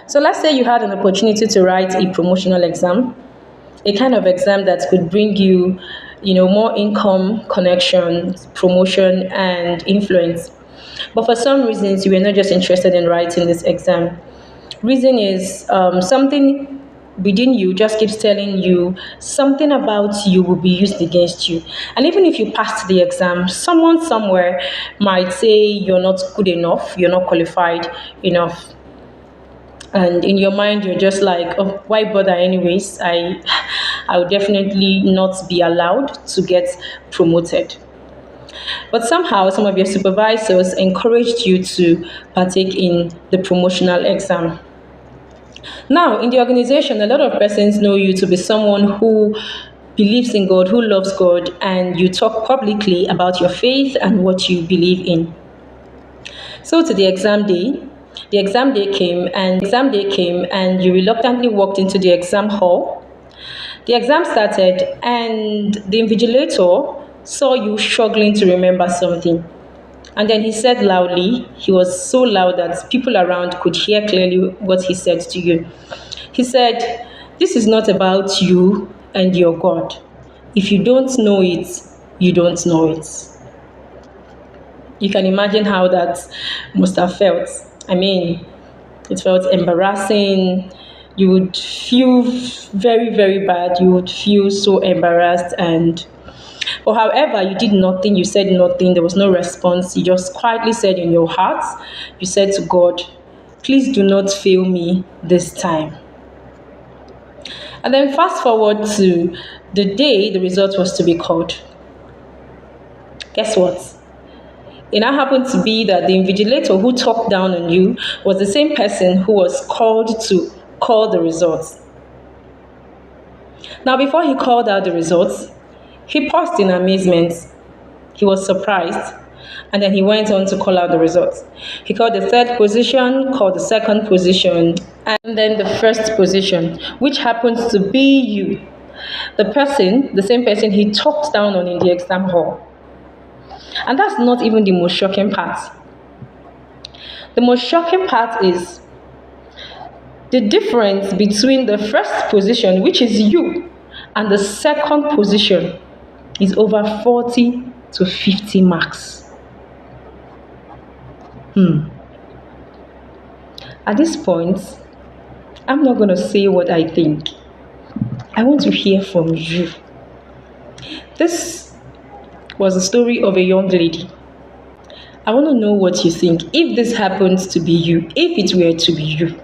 So let's say you had an opportunity to write a promotional exam, a kind of exam that could bring you, more income, connections, promotion, and influence. But for some reasons, you were not just interested in writing this exam. Reason is something within you just keeps telling you something about you will be used against you. And even if you passed the exam, someone somewhere might say you're not good enough, you're not qualified enough. And in your mind you're just like, oh, why bother anyways? I would definitely not be allowed to get promoted. But somehow some of your supervisors encouraged you to partake in the promotional exam. Now, in the organization, a lot of persons know you to be someone who believes in God, who loves God, and you talk publicly about your faith and what you believe in. So to the exam day came and you reluctantly walked into the exam hall. The exam started and the invigilator saw you struggling to remember something. And then he said loudly, he was so loud that people around could hear clearly what he said to you. He said, "This is not about you and your God. If you don't know it, you don't know it." You can imagine how that must have felt. I mean, it felt embarrassing. You would feel very, very bad. You would feel so embarrassed. But however, you did nothing. You said nothing. There was no response. You just quietly said in your heart, you said to God, "Please do not fail me this time." And then fast forward to the day the result was to be called. Guess what? It now happened to be that the invigilator who talked down on you was the same person who was called to call the results. Now, before he called out the results, he paused in amazement. He was surprised. And then he went on to call out the results. He called the third position, called the second position, and then the first position, which happens to be you. The same person he talked down on in the exam hall. And that's not even the most shocking part. The most shocking part is the difference between the first position, which is you, and the second position is over 40 to 50 marks. At this point, I'm not going to say what I think. I want to hear from you. This was the story of a young lady. I want to know what you think. If this happens to be you, if it were to be you,